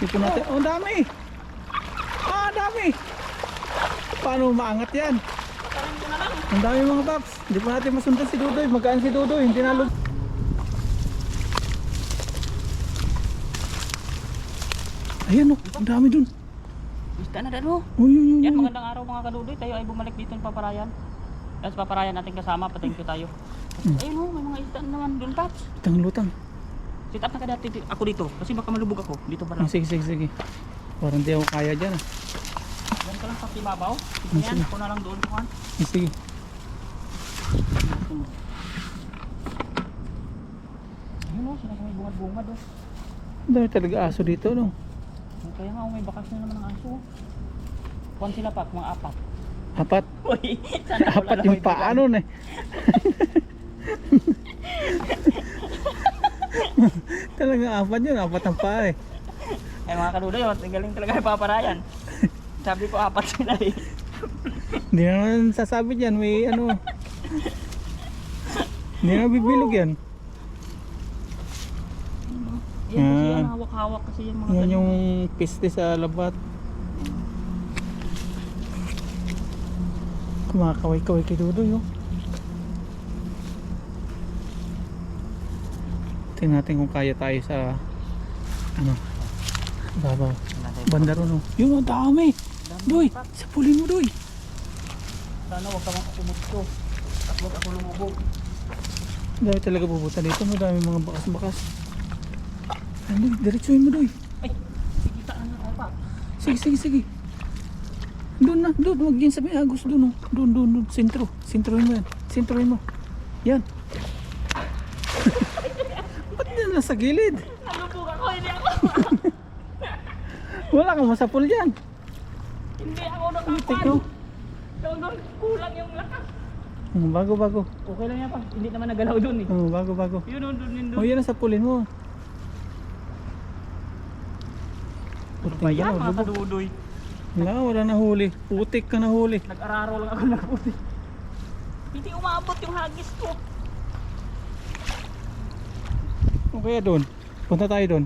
Ipon natin. Oh, ang dami. Ah, ang dami. Paano maangat yan? Ang dami mga paps. Hindi pa natin masundan si Dudoy. Magaan si Dudoy. Hindi nalog. Ayan o. Ang dami dun. Basta na dano. Oh, yun. Yan, magandang araw mga kadudoy. Tayo ay bumalik dito ng Paparayan. Tapos Paparayan natin kasama, pa-thank you tayo. Ayun o, may mga isda naman doon, Paps. Lutang. Sit up na ka dati ako dito. Kasi baka malubog ako. Dito pa lang. Sige. Parang di ako kaya dyan. Yan ka lang sa kibabaw. Sige yan, ako na lang doon. Kuhan. Sige. Ayun o, sila may bungad-bungad o. Ang dami talaga aso dito, no? Kaya nga, may bakas na naman ang aso. Kuhan sila, Paps, mga apat. Apat. Uy, sana wala Apat na yung may paano na eh. Talaga apat yun. Apat ang paa eh. Eh mga kadudoy, ang galing talaga yung Paparayan. Sabi ko apat sila eh. Hindi naman sasabi dyan. May ano. Hindi naman bibilog yan. Yan kasi yan, hawak-hawak kasi yung mga Yan ganun. yung piste sa labat. Kumakaway-kaway kay Dudoy, oh. Tingnan natin kung kaya tayo sa ano, babaw. Banda ron, oh. Yung ang dami. Doy, sa pulin mo, Doy. Sana huwag ka mang kumutso. At huwag ako lumubog. Dami talaga pupunta dito. Madami mga bakas-bakas. Ano, diretsuhin mo, Doy. Ay, kita na ako pa. Sige. Doon na, doon. Huwag yan sa may agos doon, oh. Doon. Sentro. Sentrohin mo yan. Sentrohin mo. Yan. Ba't yan nasa gilid? Nalubog ako, hindi ako. Wala kang masapul dyan. Hindi ako Tek, nakapan. oh. Doon, kulang yung lakas. Bago. Okay lang yan pa, hindi naman nagalaw doon eh. Bago. Yun doon. Oh, yan ang sapulin mo. Ano ba yan mga kadudoy? Wala na huli. Putik ka na huli. Nag-araro lang ako ng puti. Hindi umabot yung hagis ko. O kaya doon? Punta tayo doon.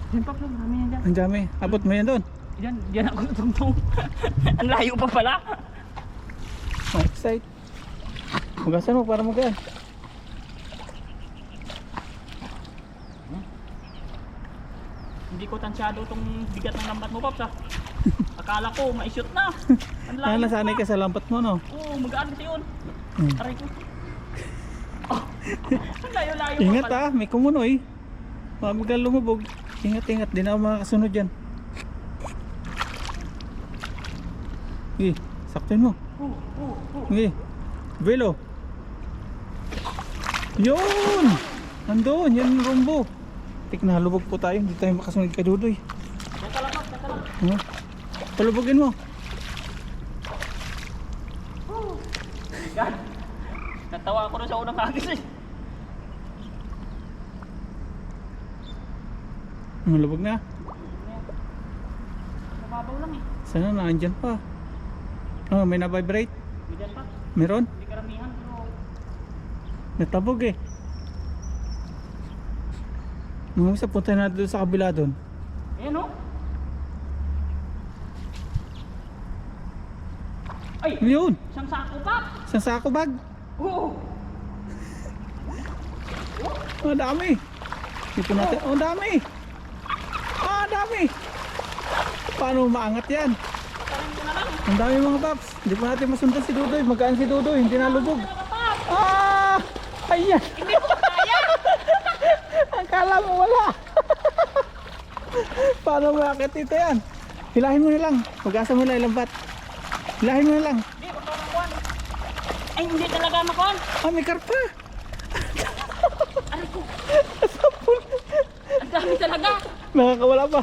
Yan pa, marami yan dyan. Ang dami. Abot mo yan doon. Diyan ako natungtong. Ang layo pa pala. Excite. Magasan mo para magaan. Hindi ko tansyado itong bigat ng lambat mo, Pops, ah. Akala ko, ma-shoot na. Ang layo Nasanay pa. ka sa lampat mo, no? Oo, magaan kasi yun. Hmm. Aray ko. Oh, ang layo-layo Ingat pa pala. may kumunoy. Mamigal lumubog. Ingat. Di na ako makakasunod dyan. Sige, saktin mo. Sige. Velo. Yun! Nandun, yan ang rumbo. Tik na, lubog po tayo. Hindi tayo makasunod kay Dudoy. Teka lang, Pops, teka lang. Huh? Palubogin mo. God. Natawa ako na sa unang hagis eh. Lubog na. Nababaw lang eh. Sana naandyan pa. Oh, may na-vibrate. Bigyan pa. Meron? Hindi karamihan pero Natabog eh. Mga isa punta natin doon sa kabila doon. ayan o. Ay! Yun! Isang sako pa! Isang sako bag. Oo! Oh, dami. Dito natin. Oh, dami. Ah, dami. Paano maangat yan? Tarin ko na lang. Ang dami mga paps. Hindi pa natin masundan si Dudoy. Magaan si Dudoy. Hindi nalubog. Ah! Ayan! Hindi ko kaya! Ang kala mo wala. Paano maakit dito yan? Hilahin mo na lang. Mag-asa mo na ilang bat. Hilahin mo na lang. Hindi, baka makuhan. Ay, hindi talaga makuhan. Ah, may karpa. Aray ko. Ang dami talaga. Nakakawala pa.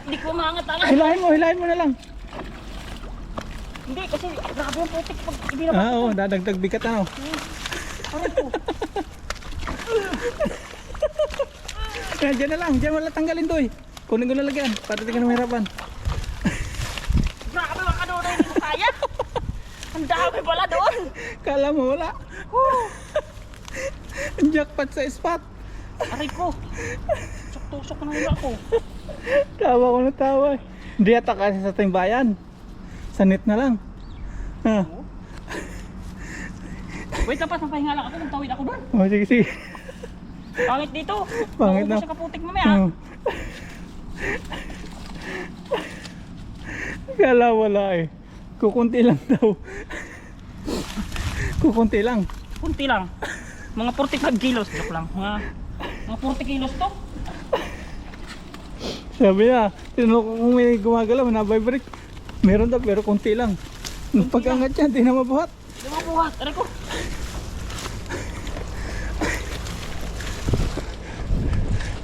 Hindi ko maangat-angat. Hilahin mo na lang. Hindi, kasi grabe yung putik pag hindi naman. Ah, oo, dadagdag bigat ano. Aray ko. Diyan na lang, diyan wala tanggalin Doy. Kunin ko na lagyan, para di ka na mahirapan. Grabe mga kadudoy, hindi ko kaya. Ang dami pala doon. Kala mo wala. Jackpot sa spot. Aray ko. tusok na nila ako. Tawa ko na tawa eh. Hindi ata kasi sa timbayan. Sa net na lang. Ha. Wait lang pa, pahinga lang ako. Magtawid ako doon. Oh, sige, sige. Pangit dito. Pangit na. Maubos sa kaputik mamaya. Oh. Kala wala eh. Kukunti lang daw. Kukunti lang. Kunti lang. Mga 45 kilos. Joke lang. Mga 40 kilos to. Sabi niya, tinanong ko kung may gumagalaw, na-vibrate. Meron daw pero kunti lang. Pag-angat yan, di na mabuhat. Di ba buhat? Aray ko.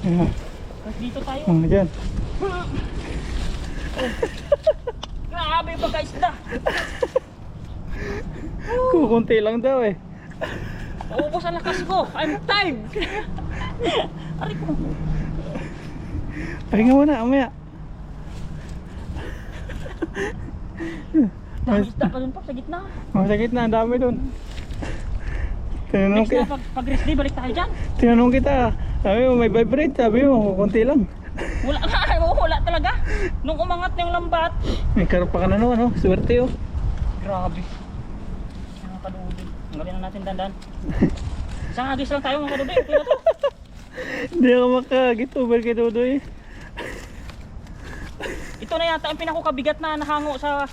Ayan. Tapos dito tayo. Dyan. Grabe yung pagkaisda. Kukunti lang daw eh. Maubos ang lakas ko. I'm timed. Aray ko. Pahinga mo na, amaya. Dami isda pa dun pa sa gitna. Sa gitna, ang dami dun. Tinanong Next kita. na pag rest day, balik tayo dyan. Tinanong kita. Sabi mo, may vibrate. Sabi mo, kukunti lang. Wala nga. Oo, wala talaga. Nung umangat na yung lambat. May karpa ka na no, ano? Swerte oh. Grabe. Mga kadudin. Ang galing na natin dandan. Isang agis lang tayo mga kadudin. Okay na to. Hindi ako makagit over kay Dodoy. Ito na yata ang pinakabigat na nahango sa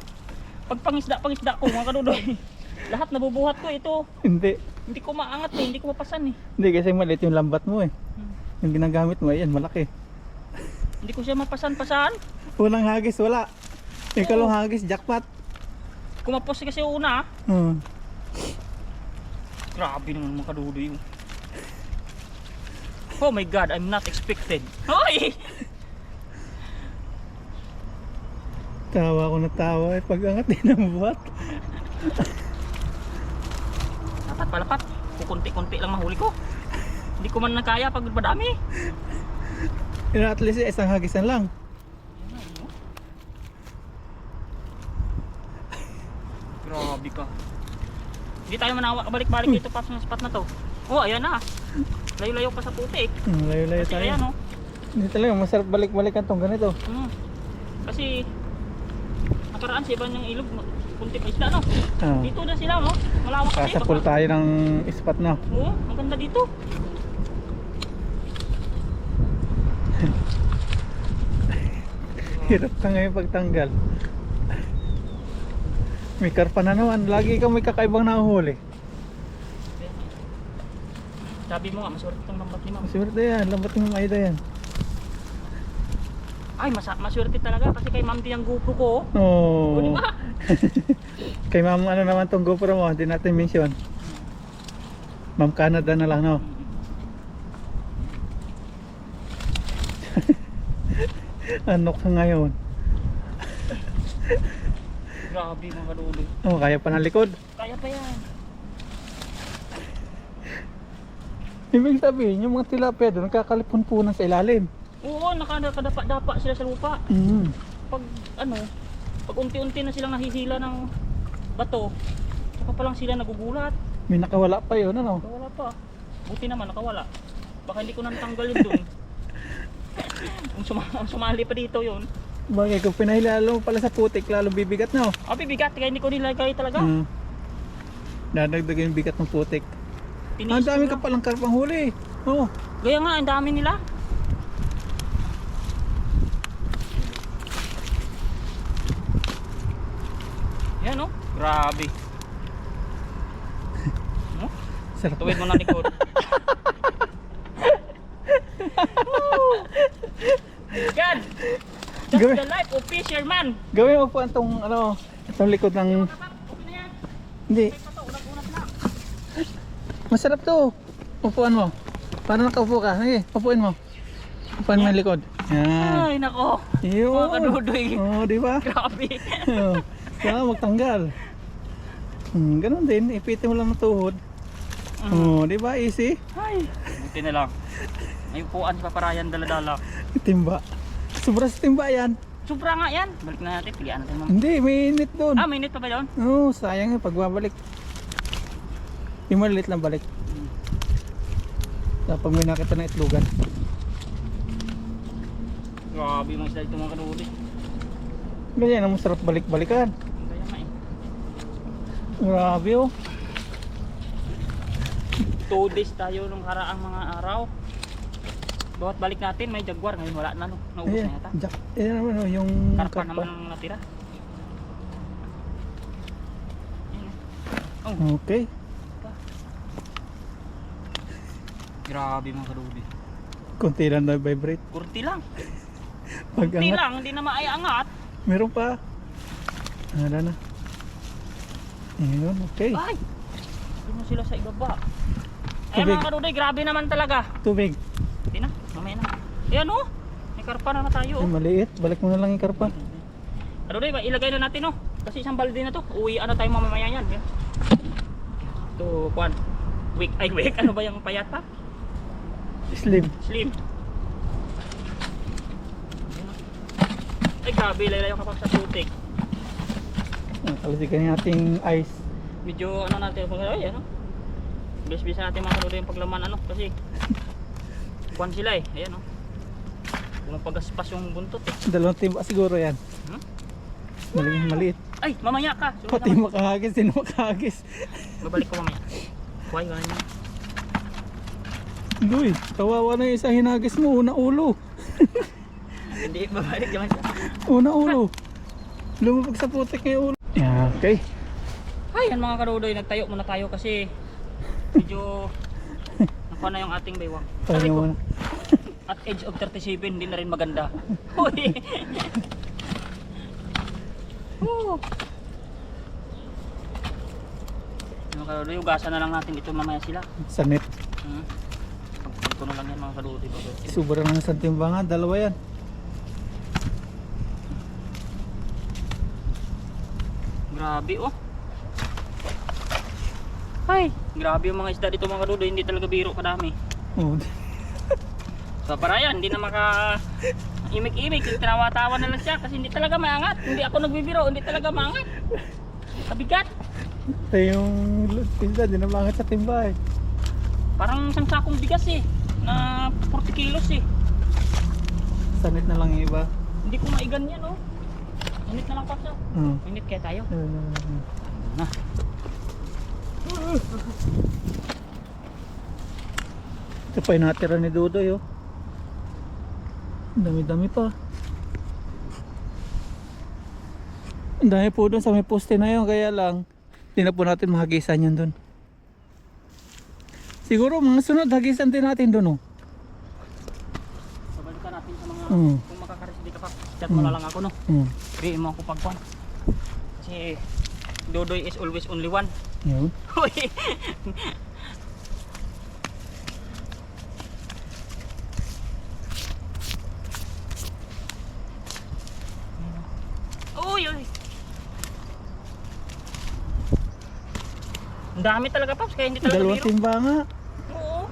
pagpangisda ko mga kadudoy. Lahat nabubuhat ko ito. Hindi. Hindi ko maangat eh, hindi ko mapasan eh. Hindi kasi maliit yung lambat mo eh. Yung ginagamit mo, ayan, malaki. Hindi ko siya mapasan-pasan. Unang hagis, wala. Ikalong hagis, jackpot. Kumapos kasi una. Hmm. Grabe naman mga kadudoy. Oh my god, I'm not expected. Hoy! Tawa ko na tawa eh. Pag-angat din ang buhat. Dapat palapat. Kukunti-kunti lang mahuli ko. Hindi ko man nakaya pag madami. At least isang hagisan lang. Grabe ka. Hindi tayo manawa kabalik-balik dito pa sa spot na to. Oh, ayan na. Layo-layo pa sa putik. Layo-layo Kasi tayo. ayan oh. Hindi talaga, masarap balik-balikan tong ganito. Kasi nakaraan sa iba ng ilog, kunti pa isda no. Ah. Dito na sila no. Malawak kasi. Kasapul tayo ng spot na. Oo, maganda dito. Hirap ka ngayon pagtanggal. May karpa na naman. Lagi kang may kakaibang nahuhuli. Sabi mo nga, maswerte itong lambat ni ma'am. Swerte yan. Lambat ng Aida yan. Ay, maswerte talaga kasi kay ma'am din ang GoPro ko. Oh. O, di ba? Kay ma'am ano naman tong GoPro mo. Hindi natin mention. Ma'am Canada na lang no. Anok ka ngayon. Grabe mga kaduloy. Oh, kaya pa ng likod. Kaya pa yan. Ibig sabihin, yung mga tilapia doon nagkakalipon-punan sa ilalim. Oo, nakadapa-dapa sila sa lupa. Pag ano, pag unti-unti na silang nahihila ng bato, saka pa lang sila nagugulat. May nakawala pa yun, ano? Nakawala pa. Buti naman nakawala. Baka hindi ko na natanggal yun doon. Ang sumali pa dito yun. Bagay, kung pinahilalo mo pala sa putik, lalo bibigat na. Ah, bibigat kaya hindi ko nilagay talaga. Dadagdag yung bigat ng putik. Tiniis Ang dami ko ka lang. palang karpang huli. Oh. Gaya nga, ang dami nila. Yan oh, grabe. No? Sarap. Tuwid mo na likod. God! That's Gawin. the life of fisherman. Gawin mo po itong ano, itong likod ng... Okay na yan. Hindi. May pato, unat-unat na. Masarap to. Upuan mo. Para nakaupo ka. Sige, upuin mo. Upuan mo yung likod. Yan. Ay, nako. Yun. Mga kadudoy. Oh, di ba? Grabe. Kaya magtanggal. Ganun din. Ipitin mo lang ng tuhod. Oh, di ba? Easy. Ay, buti na lang. May upuan sa paparayan dala-dala. Timba. Sobra sa timba yan. Sobra nga yan. Balik na natin, pilihan natin ma'am. Hindi, may init doon. Ah, may net pa ba yun? Oo, sayang yung pagbabalik. Yung maliit lang balik. Kapag may nakita ng itlogan. Grabe yung mga isda dito mga kanuli. Ganyan ang masarap balik-balikan. Kaya nga eh. Grabe oh. 2 days tayo nung karaang mga araw. Bawat balik natin may jaguar. Ngayon wala na no. Naubos Ayan, na yata. ayan naman oh, yung Karpa naman ang natira. Ayan. Oh, Okay. grabe mga kanuli. Kunti lang na vibrate. Kurti lang. Pag Kurti angat, lang, hindi na maiangat. meron pa. Wala na. Ayun, okay. Ay! Doon sila sa ibaba. Ay Tubig. mga kanuli, grabe naman talaga. Tubig. Hindi na, mamaya na. Ayan oh, may karpa na tayo. Ay, maliit. Balik mo na lang yung karpa. Kanuli, ilagay na natin oh. Kasi isang balde na to. Uwian na tayo mamaya yan. Yan. Ito, kuwan. Week, ano ba yung payat pa? Slim. Slim. Ay grabe, lalayo kapag sa putik. Kalasikan yung ating ice. Medyo ano natin, ay ano. Bilis-bilis natin mga kanuli yung paglaman ano. Kasi kuwan sila eh, ayan oh. Kung pagaspas yung buntot eh. Dalawang timba siguro yan. Hmm? Maliit. Ay, mamaya ka. Sunod Pati naman. makahagis, sino makahagis? Babalik ko mamaya. Kuhay, ganyan. Luy, kawawa na yung isang hinagis mo. Una ulo. Hindi, babalik naman siya. Una ulo. Lumabag sa putik ng ulo. Yeah, okay. Ay, yan mga karudoy, nagtayo muna tayo kasi medyo nakuha na yung ating baywang. Tayo Sabi ko, muna. at age of 37, hindi na rin maganda. Uy! Mga karudoy, ugasan na lang natin ito mamaya sila. Sa net. Pagpunto na lang yan mga karudoy. Sobrang ng isang timbangan. Dalawa yan. Grabe oh. Ay, grabe yung mga isda dito mga karudoy, hindi talaga biro kadami. Oh. So para yan, hindi na maka imik-imik, tinawa-tawa na lang siya kasi hindi talaga maangat. Hindi ako nagbibiro, hindi talaga maangat. Kabigat. Ito yung pizza. Di na mangat sa timba eh. Parang isang sakong bigas eh, na 40 kilos eh. Sa net na lang yung iba. Hindi ko maigan yan oh. Init na lang pa siya. Init kaya tayo. Na. Ito pa yung natira ni Dudoy oh. Ang dami-dami pa. Ang dami po doon sa may poste na yun. Kaya lang, hindi na po natin mahagisan yun doon. Siguro mga sunod, hagisan din natin doon oh. Sabalikan natin sa mga, Mm. kung makakaresidi ka pa, chat mo na lang ako no. Sabihin mo ako pagkuhan. Kasi Dodoy is always only one. Yun. Uy! Uy, uy. Ang dami talaga paps, kaya hindi talaga Dalawang biro. timba nga. Oo.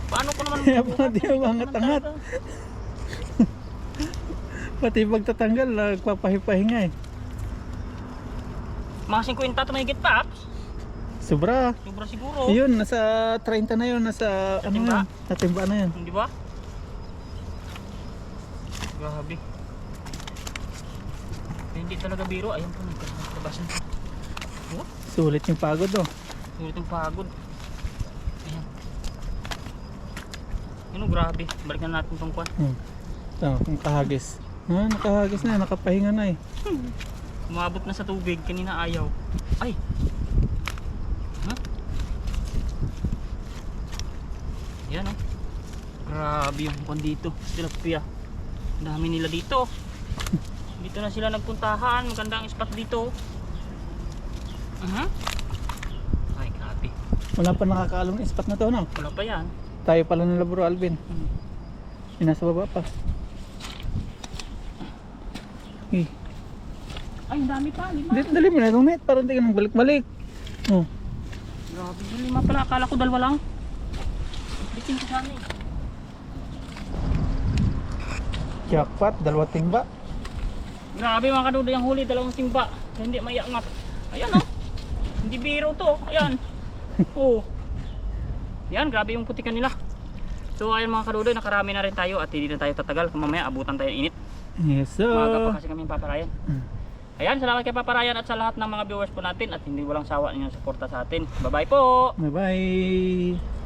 Paano ko naman Kaya mabubuhat? pa di mo angat-angat. Pati pagtatanggal, nagpapahipahinga eh. Mga 50 to mahigit paps. Sobra. Sobra siguro. Yun, nasa 30 na yun. Nasa Sa ano timba? yun? Sa timba na yun. Di ba? Grabe. Hindi talaga biro. Ayun po, nagkabas na. Oh, Sulit yung pagod oh. sulit yung pagod. Ayan. Yun oh, grabe. Balikan natin tong kwan. Ito, nakahagis. Nakahagis na, nakapahinga na eh. Umabot na sa tubig. Kanina ayaw. Ay! Huh? Yan oh. Grabe yung kwan dito. Tilapia. Ang dami nila dito. Dito na sila nagpuntahan. Magandang spot dito. Ay, grabe. Wala pa nakakaalam ng spot na to, no? Wala pa yan. Tayo pala ng Labro Alvin. Yung nasa baba pa. Eh, Ay, ang dami pa. Lima. dali mo na itong net para hindi ka nang balik-balik. Oh. Grabe, yung lima pala. Akala ko dalawa lang. Bitin ko sana eh. Jackpot, dalawa timba. Grabe mga kadudo yung huli. Dalawang timba. Hindi maiangat. Ayan oh. Hindi biro to. Ayan. Oh. Yan, grabe yung putikan nila. So ayun mga kadudoy, nakarami na rin tayo at hindi na tayo tatagal. Kung mamaya abutan tayo ng init. Yes sir. Maaga pa kasi kami paparayan. Ayan, salamat kay paparayan at sa lahat ng mga viewers po natin at hindi walang sawa ninyong suporta sa atin. Bye bye po! Bye bye.